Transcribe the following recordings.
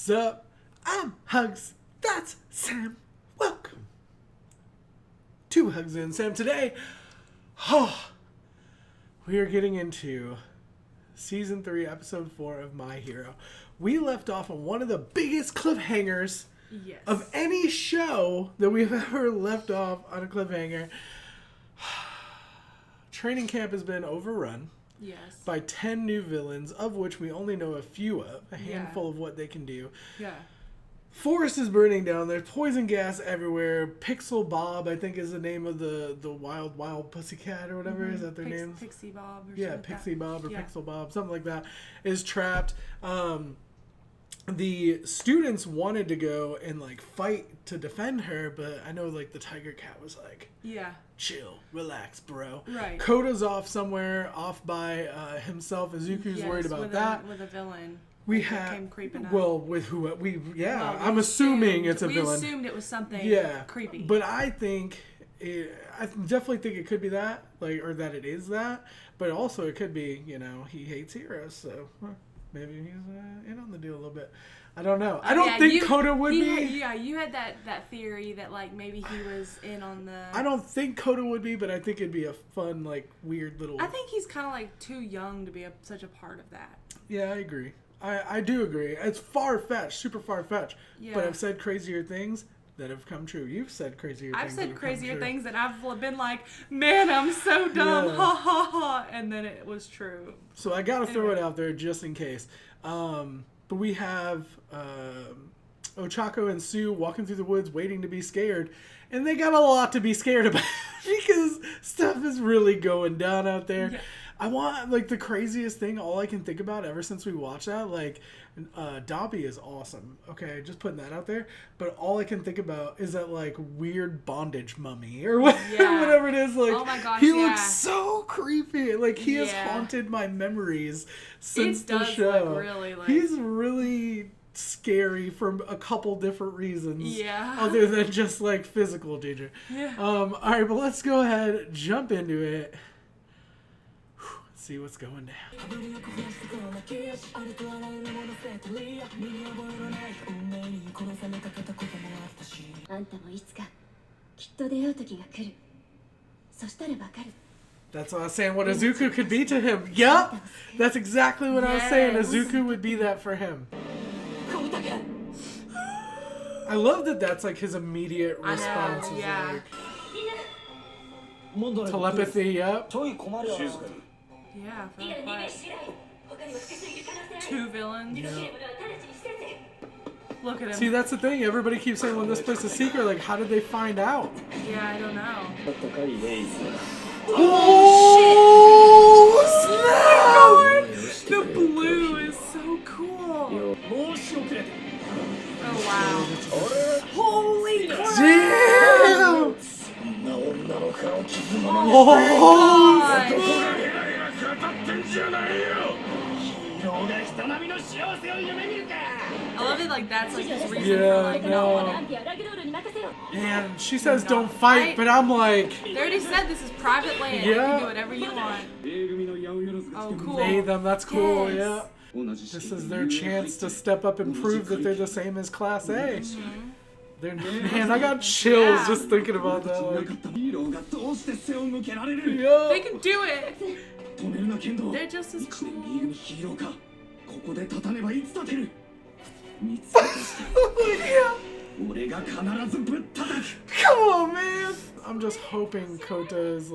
What's up? I'm Hugz. That's Sam. Welcome to Hugz and Sam. Today, we are getting into Season 3, Episode 4 of My Hero. We left off on one of the biggest cliffhangers of any show that we've ever left off on a cliffhanger. Training camp has been overrun. Yes. By 10 new villains, of which we only know a few of, a handful of what they can do. Yeah. Forest is burning down. There's poison gas everywhere. Pixel Bob, I think, is the name of the wild pussycat or whatever. Is that their name? Pixie Bob. Or yeah, Pixie Bob or Pixel Bob, something like that, is trapped. The students wanted to go and fight to defend her, but I know the Tiger Cat was like, yeah, chill, relax, bro. Right. Koda's off somewhere, off by himself. Izuku's worried about that. With a villain. We have came creeping up. Well, with who I'm assuming it's a villain. We assumed it was something creepy. But I think I definitely think it could be that, or that it is that. But also it could be, he hates heroes, so maybe he's in on the deal a little bit. I don't know. I don't think Koda would be. You had that theory that maybe he was in on the. I don't think Koda would be, but I think it'd be a fun, weird little. I think he's kind of too young to be such a part of that. Yeah, I agree. I do agree. It's far-fetched, super far-fetched. Yeah. But I've said crazier things that have come true. You've said crazier things. I've said crazier things that I've been like, man, I'm so dumb, ha ha ha, and then it was true. So I gotta throw it out there just in case. But we have Ochako and Sue walking through the woods waiting to be scared. And they got a lot to be scared about because stuff is really going down out there. Yeah. I want, the craziest thing, all I can think about ever since we watched that, Dobby is awesome. Okay, just putting that out there. But all I can think about is that, weird bondage mummy or whatever it is. Oh my gosh, he looks so creepy. He has haunted my memories since the show. He's really scary for a couple different reasons. Yeah. Other than just, physical danger. Yeah. All right, but let's go ahead, jump into it. See what's going down. That's what I was saying, what Izuku could be to him. Yup! That's exactly what I was saying. Izuku would be that for him. I love that that's his immediate response. Telepathy, yep. Yeah, two villains. Yeah. Look at him. See, that's the thing. Everybody keeps saying, when this place is secret, how did they find out? Yeah, I don't know. Oh, snap! The blue is so cool. Oh, wow. Holy crap! Damn! Oh, my God. I love it, that's his reason for no. Man, she says don't fight, but I'm like... They already said this is private land. You can do whatever you want. Oh, cool. Made them, that's cool, yeah. This is their chance to step up and prove that they're the same as Class A. Man, I got chills just thinking about that. They can do it. They're just as cool. Come on, man! I'm just hoping Kota is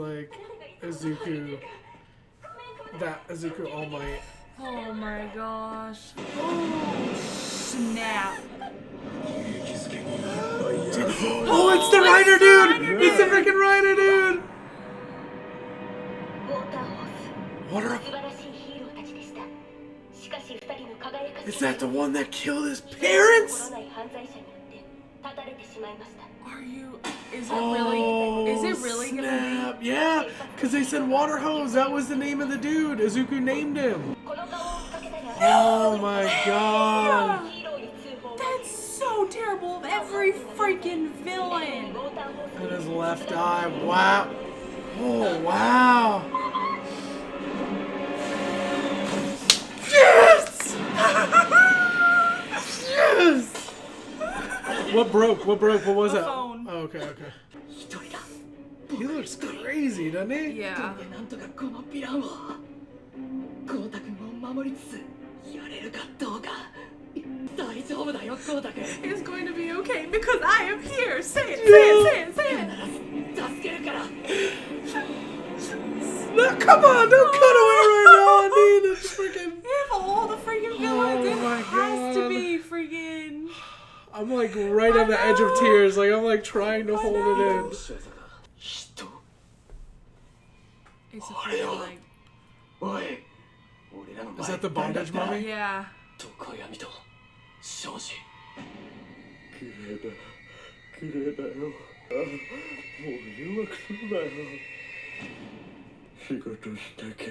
Izuku. That Izuku All Might. Oh my gosh. Oh, snap. Oh, it's the Rider dude! It's the freaking Rider dude! Water. Is that the one that killed his parents? Are you? Is it really gonna be? Yeah, because they said water hose. That was the name of the dude. Izuku named him. Oh my god. That's so terrible of every freaking villain. And his left eye. Wow. Oh wow. Yes! Yes! What broke? What broke? What was The that? phone. Oh, okay, okay. He looks crazy, doesn't he? Yeah. It's going to be okay because I am here. Say it, say it, say it, say it. No, come on, don't cut away right now. I need it freaking. If all the freaking villains, Oh my it has to God. be freaking. I'm like right on the edge of tears. Like I'm like trying to hold it in. It's a freaking like. Is that the bondage mummy? Yeah. 綺麗だ綺麗だよあもう弱くすんなよ仕事しなきゃ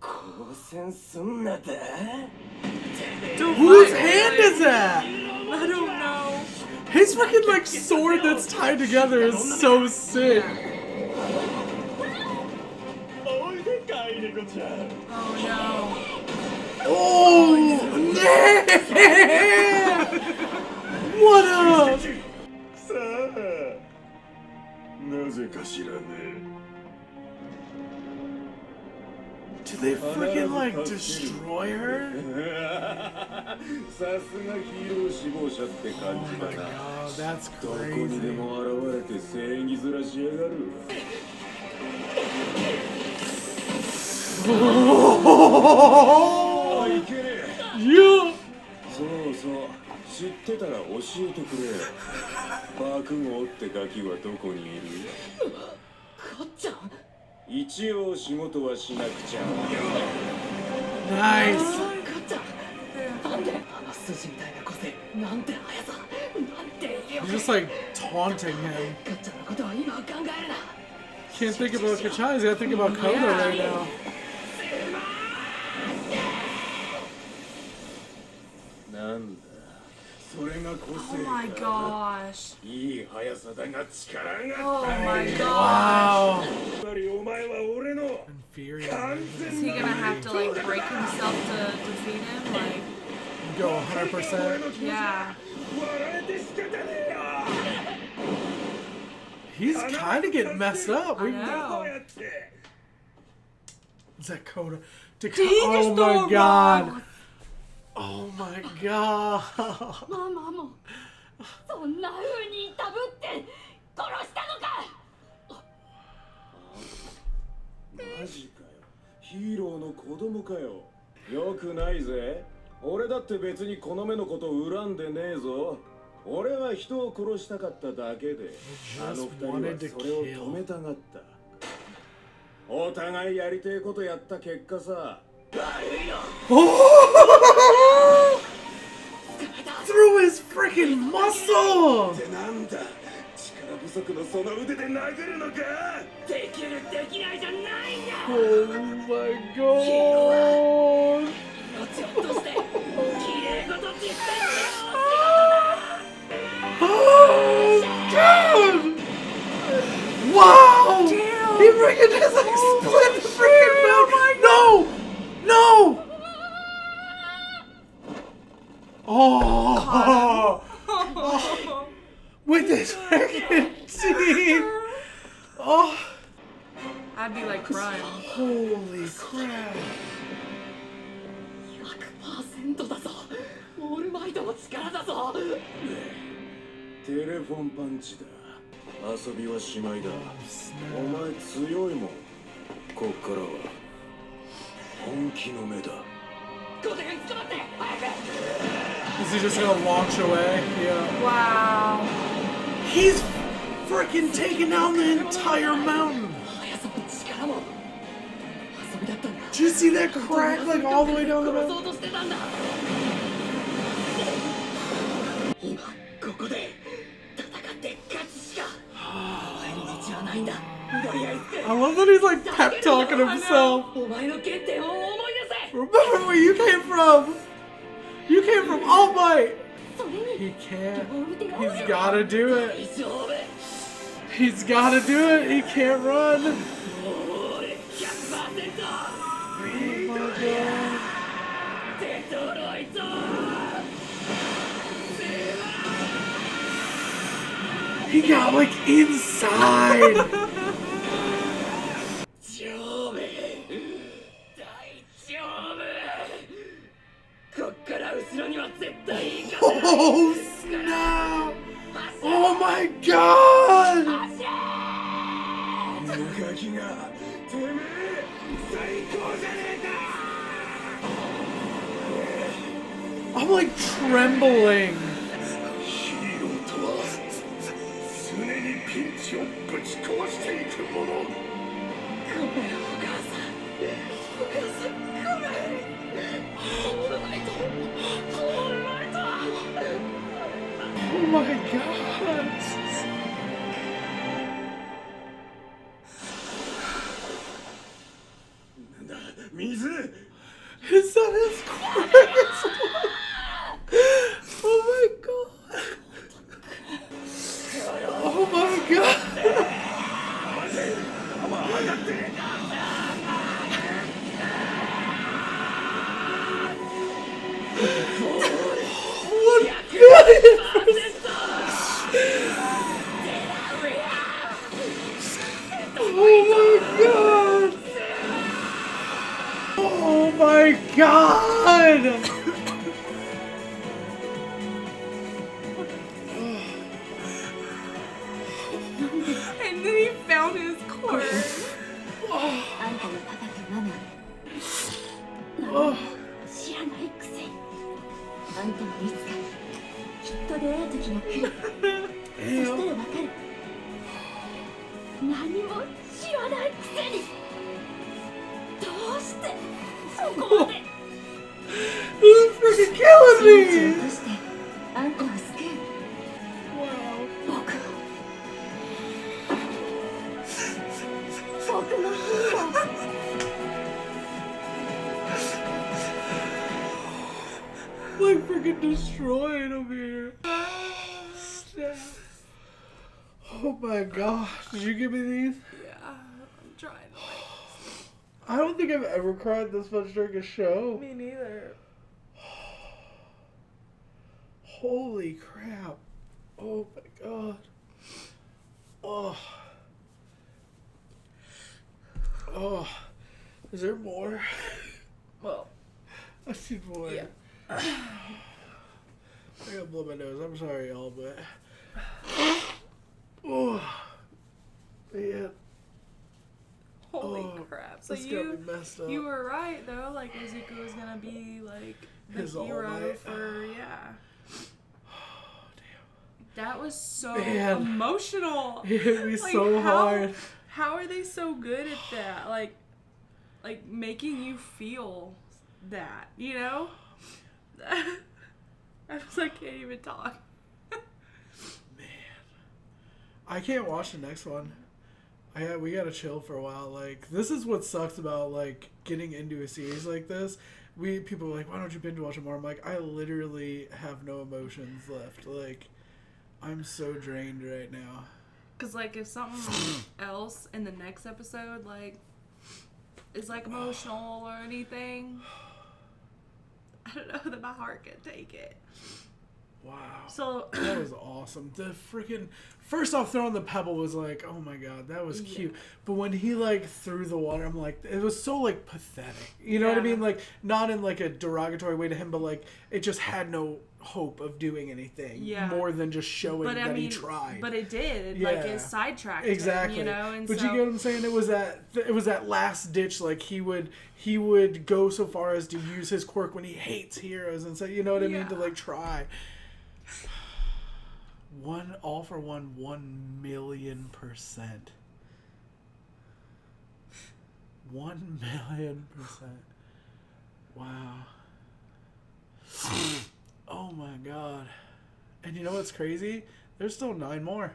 交戦すんなだ Whose hand is that? I don't know. His freaking like sword that's tied together is so sick. おいでかい猫ちゃん Oh no. Oh, yeah! What up? さあなぜか知らね Do they freaking like destroy her? さすがヒーロー志望者って感じだ Oh な my god, that's どこにで crazy. も現れて正義面しやがる Oh, いけねえ yeah. そうそう知ってたら教えてくれ爆豪ってガキはどこにいる一応仕事はしなくちゃ Nice. He's just like taunting him. Can't think about Kachan, he's gotta think about Koda right now. なんだそれが個 Oh 性 my か gosh. いい速さだが力が Oh my god. Wow. やっぱりお前は俺の Infuriating. Is he gonna have to like break himself to defeat him? Like, Go 100%. yeah. 笑えて仕方ねえよ He's kind of getting messed up. I We, know. どうやって is that Koda? Did he Oh just throw my a god. rock? Oh my god. ママもそんな風にたぶって殺したのかマジかよヒーローの子供かよよくないぜ俺だって別にこの目のこと恨んでねえぞ俺は人を殺したかっただけであの二人はそれを止めたがったお互いやりてえことやった結果さ Oh! Through his freaking muscle! ってなんだ力不足のその腕で殴るのかできるできないじゃないんだ Oh my god! 命を落として綺麗事って言ってんだよ Oh god! Wow! He freaking just like split the freaking mountain! No! No! Oh! With his freaking teeth! Oh! I'd be like crying. Holy crap! 100% だぞオールマイトの力だぞテレフォンパンチだ遊びはしまいだ Oh, お snap. 前強いもんこっからは本気の目だゴテ君捕まって早く Is he just gonna launch away? Yeah. Wow. He's freaking taking down the entire mountain! 速さも力も遊びだったんだ Did you see that crack like all the way down the 殺 mountain? そうとしてたんだ今ここで戦って勝つしかお前に道はないんだとりあえず I love that he's like pep talking himself. お前の原点を思い出 Remember where you came from! You came from All Might! せそれに He can't. 両腕が He's gotta do 大 it. 丈夫 He's gotta do it. He can't run. もう俺 100% Oh my god. デトロイト He got like inside. 丈夫大丈夫こっから後ろには絶対行かせない Oh snap! Oh my god! ガキがてめえ最高じゃねえか I'm like trembling. ヒーローとは常にピンチをぶち壊していくものごめんお母さんお母さんごめんオールナイトオールナイト Oh my god. なんだ水 Is that his corpse? Oh my god. Oh my god. What Oh my god. Oh my god. And then he found his corpse. あんたのパパとママ Oh. 知らないくせにあんたもいつかきっと出会う時が来るそしたらわかる何も知らないくせにどうしてそこまで This is freaking killing 命を me. 落としてあんたを救う Wow. 僕のヒーロー Like freaking destroyed over here. Snap. Oh my god. Did you give me these? Yeah, I'm trying to I don't think I've ever cried this much during a show. Me neither. Holy crap. Oh my god. Oh. Oh. Is there more? Well, I need more. yeah. I gotta blow my nose. I'm sorry, y'all, but. Oh. Man. Holy Oh, crap. So this got me messed up. you were right though, like Izuku was gonna be like the His All hero Might. for yeah. Oh, damn. That was so Man. emotional. It hit me Like, so hard. How are they so good at that? Like making you feel that, you know? I was like, can't even talk. I can't watch the next one. We gotta chill for a while. Like, this is what sucks about like getting into a series like this. People are like, why don't you binge watch it more? I'm like, I literally have no emotions left. Like, I'm so drained right now. Cause like if something else in the next episode like is like emotional or anything, I don't know that my heart can take it. Wow. So That was awesome. The freaking first off, throwing the pebble was like, oh my god, that was cute. But when he like threw the water, I'm like, it was so like pathetic. You know what I Yeah. mean? Like, not in like a derogatory way to him, but like it just had no hope of doing anything more than just showing that he tried. But it did. Yeah. Like it sidetracked Exactly. him, you know. And but so, you get what I'm saying? It was that last ditch. Like he would go so far as to use his quirk when he hates heroes and say, you know what I mean, to like try. All for one, 1,000,000%. 1,000,000%. Wow. Oh my god. And you know what's crazy? There's still 9 more.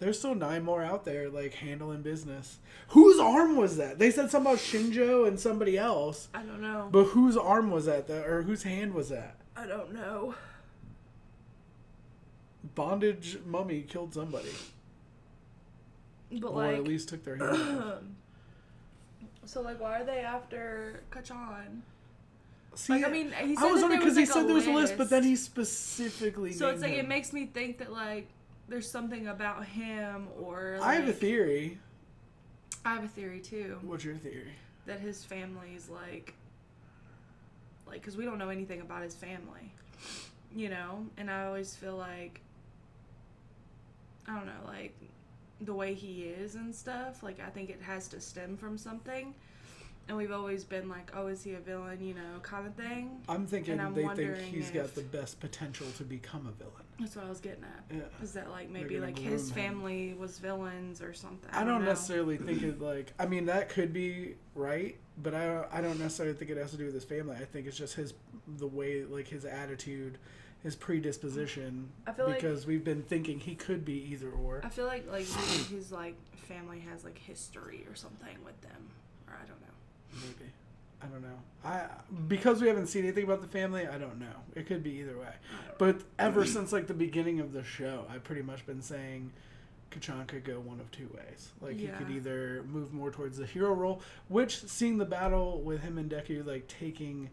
There's still 9 more out there, like, handling business. Whose arm was that? They said something about Shinjo and somebody else. I don't know. But whose arm was that? Or whose hand was that? I don't know. Bondage Mummy killed somebody. But Or like, at least took their hand off. so like, why are they after Kachan? See, Like, I mean, he said I was that wondering there because he was, like, said a there was a list, but then list. he specifically So it's named like him. it makes me think that like there's something about him, or like, I have a theory. I have a theory too. What's your theory? That his family's like, because we don't know anything about his family, you know? And I always feel like, I don't know, like, the way he is and stuff, like, I think it has to stem from something. And we've always been like, oh, is he a villain, you know, kind of thing. I'm thinking And I'm they think wondering he's if- got the best potential to become a villain. That's what I was getting at. Yeah. Is that, like, They're maybe, gonna like, his groom him. family was villains or something. I don't know. necessarily think it, like, I mean, that could be right, but I don't necessarily think it has to do with his family. I think it's just the way, like, his attitude, his predisposition, I feel like- because we've been thinking he could be either or. I feel like his, like, family has, like, history or something with them. Or I don't know. Maybe. I don't know. Because we haven't seen anything about the family, I don't know. It could be either way. But ever since like the beginning of the show, I've pretty much been saying Kachan could go one of two ways. Like he could Yeah. either move more towards the hero role, which seeing the battle with him and Deku, like taking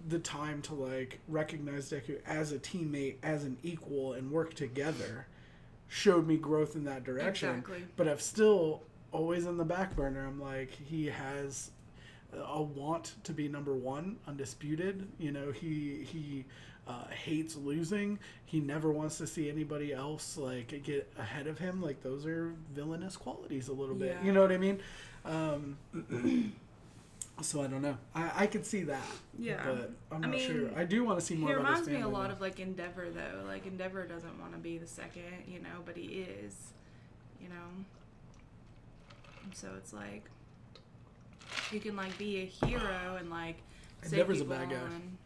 the time to like recognize Deku as a teammate, as an equal, and work together, showed me growth in that direction. Exactly. But I've still always in the back burner. I'm like, he has a want to be number one, undisputed. You know, he hates losing. He never wants to see anybody else like get ahead of him. Like those are villainous qualities a little bit. Yeah. You know what I mean? So I don't know. I could see that. Yeah. But I'm I not mean, sure. I do want to see more He about his reminds me a family, lot though. of like Endeavor though. Like Endeavor doesn't want to be the second, you know, but he is, you know. And so it's like you can like be a hero and like save Endeavor's a people bad guy. on-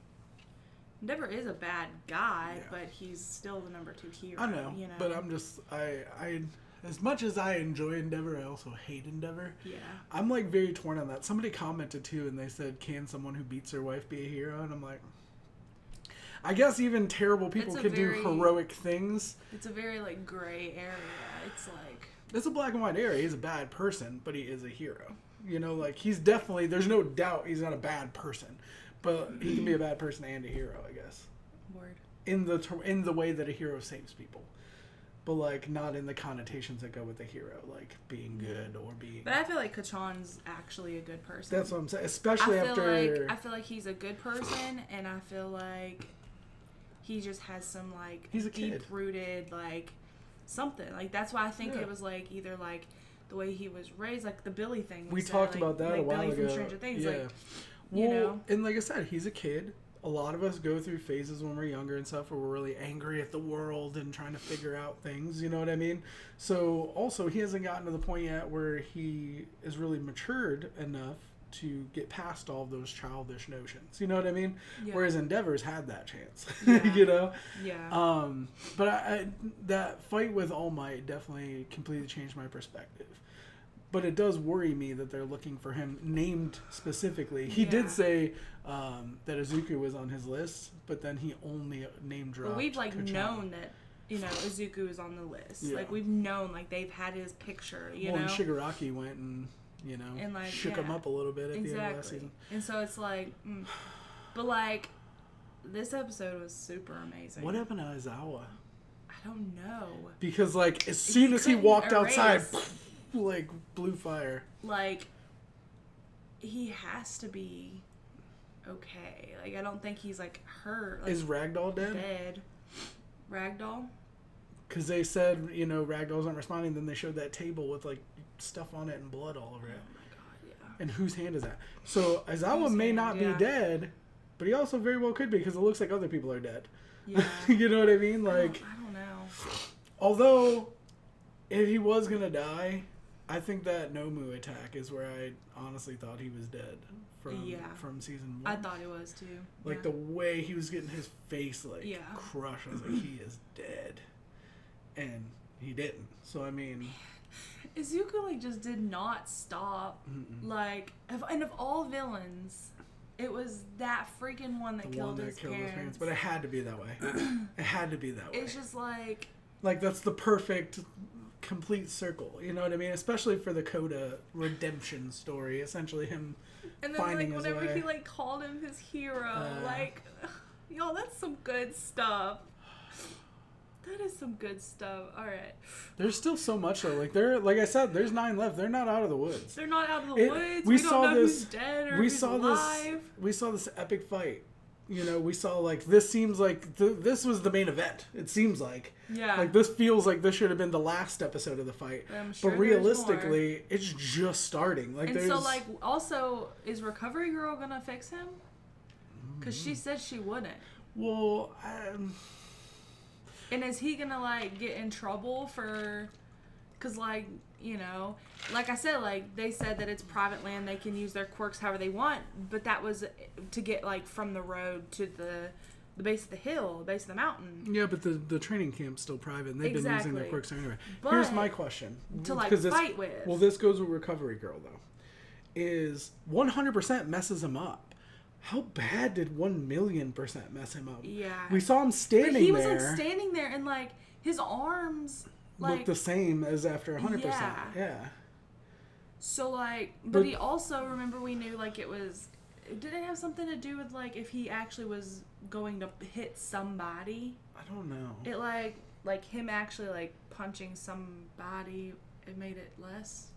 Endeavor is a bad guy, Yeah. but he's still the number 2 hero. I know, you know. but I'm just I as much as I enjoy Endeavor, I also hate Endeavor. Yeah. I'm like very torn on that. Somebody commented too, and they said, "Can someone who beats their wife be a hero?" And I'm like, I guess even terrible people It's a can do very- heroic things. It's a very like gray area. It's like It's a black and white area. He's a bad person, but he is a hero. You know, like he's definitely. There's no doubt he's not a bad person, but he can be a bad person and a hero, I guess. word. In the way that a hero saves people, but like not in the connotations that go with a hero, like being good or being. But I feel like Kachan's actually a good person. That's what I'm saying. Especially I after. feel like he's a good person, and I feel like he just has some like He's a kid. deep rooted like something. Like that's why I think Yeah. it was like either like the way he was raised, like the Billy thing. We said, talked like- about that like a while Billy ago. from Stranger Things. Yeah. Like Well, you know. and like I said, he's a kid. A lot of us go through phases when we're younger and stuff where we're really angry at the world and trying to figure out things, you know what I mean? So also he hasn't gotten to the point yet where he is really matured enough to get past all those childish notions. You know what I mean? Yeah. Whereas Endeavor's had that chance. Yeah. You know? Yeah. But I that fight with All Might definitely completely changed my perspective. But it does worry me that they're looking for him named specifically. He Yeah. did say that Izuku was on his list, but then he only name dropped. But we've like Kachan. known that you know Izuku is on the list. Yeah. Like we've known like they've had his picture. You Well, know. and Shigaraki went and And, like, shook him yeah. up a little bit at the end of last Exactly. season. And so it's like, but like, this episode was super amazing. What happened to Aizawa? I don't know. Because like as soon as he couldn't walked erase. outside, like blue fire. Like, he has to be okay. Like, I don't think he's like hurt. Like, Is Ragdoll dead? dead. Ragdoll? Because they said, Ragdoll's not responding. Then they showed that table with like stuff on it and blood all over it. Oh my god, yeah. And whose hand is that? So Aizawa Whose may hand, not yeah. be dead, but he also very well could be because it looks like other people are dead. Yeah. You know what I mean? Like, I don't know. although if he was gonna die, I think that Nomu attack is where I honestly thought he was dead from season 1. I thought it was too. Like yeah. the way he was getting his face like Yeah. crushed, I was like, he is dead, and he didn't. So I mean, Izuku like just did not stop. Like, and of all villains, it was that freaking one that the killed one that his killed his parents. parents, but it had to be that way. It had to be that way. It's just like, Like that's the perfect complete circle. You know what I mean? Especially for the Coda redemption story. Essentially him and then finding like his whenever way. he like called him his hero, like, y'all, that's some good stuff. That is some good stuff. All right. There's still so much though. Like I said, there's 9 left. They're not out of the woods. They're not out of the woods. We don't saw know this. who's dead or We who's saw alive. this. We saw this epic fight. You know, we saw like this seems like this was the main event. It seems like. Yeah. Like this feels like this should have been the last episode of the fight. I'm sure but there's realistically, it's just starting. Like and there's so, like, also, is Recovery Girl gonna fix him? Because she said she wouldn't. well, And is he gonna, like, get in trouble for... Because, like, you know, like I said, like, they said that it's private land. They can use their quirks however they want. But that was to get, like, from the road to the base of the hill, the base of the mountain. yeah, but the training camp's still private, and they've been using their Exactly. quirks anyway. But Here's my question: to, like, 'Cause fight with. Well, this goes with Recovery Girl though. Is 100% messes him up. How bad did 1,000,000% mess him up? Yeah. We saw him standing But he was, there. like, standing there, and, like, his arms, like... Look the same as after 100%. Yeah. So, like, But- but he also, remember, we knew, like, it was... Did it have something to do with, like, if he actually was going to hit somebody? I don't know. It, like him actually, like, punching somebody, it made it less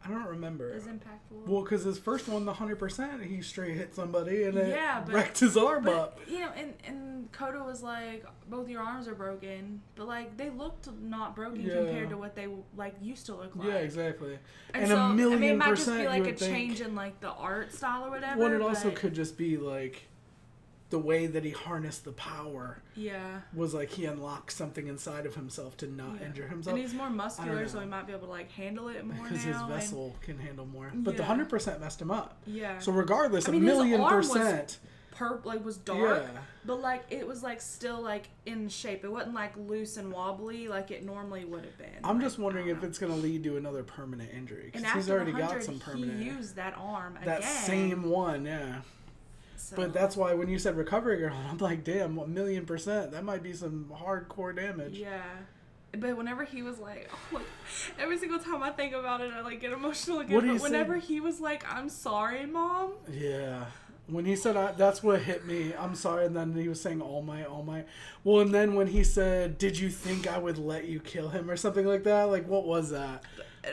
I don't remember. as impactful. Well, because his first one, the 100%, he straight hit somebody and Yeah, it but- wrecked his arm But, up. you know, and Kodo was like, both your arms are broken, but, like, they looked not broken Yeah. compared to what they, like, used to look like. Yeah, exactly. And And so, a I mean, it million might just percent be, you like, a would think. change in, like, the art style or whatever. Well, it also but- could just be like the way that he harnessed the power Yeah. was like he unlocked something inside of himself to not Yeah. injure himself. And he's more muscular, know. so he might be able to, like, handle it more because now. his vessel can handle more. But the Yeah. 100% messed him up. Yeah. So regardless, I mean, a his million arm was percent. was dark, Yeah. but, like, it was, like, still, like, in shape. It wasn't, like, loose and wobbly like it normally would have been. I'm Like, just wondering I don't if know. it's going to lead to another permanent injury. And Because after he's already the got 100, some permanent. he used that arm that again. same one, yeah. So, But that's why when you said Recovery Girl, I'm like, damn, 1,000,000%. That might be some hardcore damage. Yeah. But whenever he was like, oh, like, every single time I think about it, I, like, get emotional again. What did But he say? whenever he was like, I'm sorry, Mom. Yeah. When he said, that's what hit me. I'm sorry. And then he was saying, all my. Well, and then when he said, did you think I would let you kill him or something like that? Like, what was that?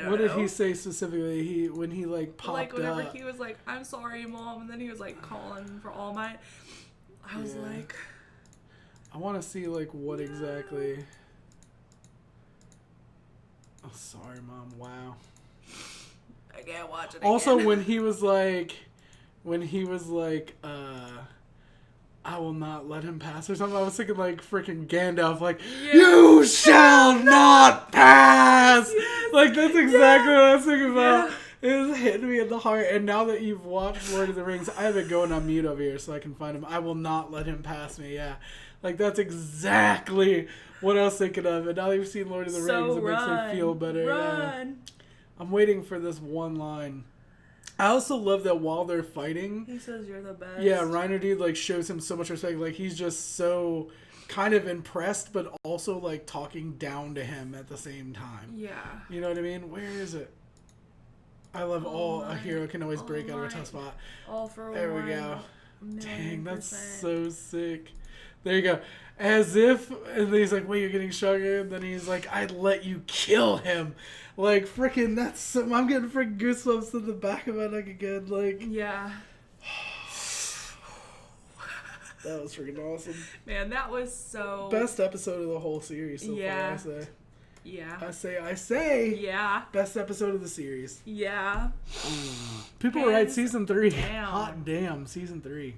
What did he say specifically? When he, like, popped Like, whenever up? he was like, I'm sorry, Mom. And then he was, like, calling for All Might. I was Yeah. like... I want to see, like, what exactly. Oh, sorry, Mom. Wow. I can't watch it Also, again. when he was like, I will not let him pass or something, I was thinking like freaking Gandalf, like, Yeah. you shall not pass! Yes. Like, that's exactly what I was thinking about. Yeah. It was hitting me in the heart, and now that you've watched Lord of the Rings, I have it going on mute over here so I can find him. I will not let him pass me, yeah. Like, that's exactly what I was thinking of, and now that you've seen Lord of the Rings, it makes me feel better. Yeah. Run. I'm waiting for this one line. I also love that while they're fighting, He says you're the best. yeah, Reiner dude like shows him so much respect. Like he's just so kind of impressed, but also like talking down to him at the same time. Yeah. You know what I mean? Where is it? I love All a Might. hero can always All break out of a Might. tough spot. All for There one. we go. Dang, that's 1,000,000%. so sick. There you go. As if, and then he's like, wait, you're getting stronger? And then he's like, I'd let you kill him. Like, freaking, I'm getting freaking goosebumps in the back of my neck again. Like, Yeah. that was freaking awesome. Man, that was so... Best episode of the whole series so Yeah. far, I say. Yeah. I say. Yeah. Best episode of the series. Yeah. People were right, Hands season 3. down. Hot damn, season 3.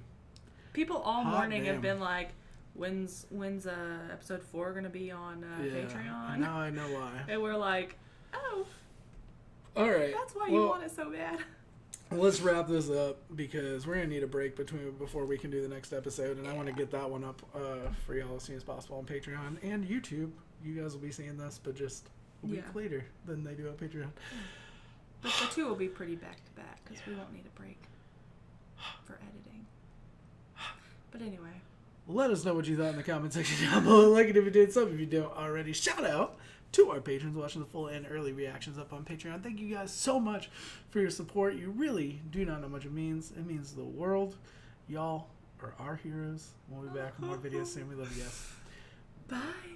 People all Hot morning damn. have been like, when's episode 4 gonna be on Patreon? Now I know why. And we're like, oh, All right. that's why you want it so bad. Let's wrap this up because we're gonna need a break before we can do the next episode, and I want to get that one up for y'all as soon as possible on Patreon and YouTube. You guys will be seeing this, but just a week later than they do on Patreon. But the 2 will be pretty back to back because we won't need a break for editing. But anyway. Let us know what you thought in the comment section down below. Like it if you did, sub if you don't already. Shout out to our patrons watching the full and early reactions up on Patreon. Thank you guys so much for your support. You really do not know how much it means. It means the world. Y'all are our heroes. We'll be back with more videos soon. We love you guys. Bye.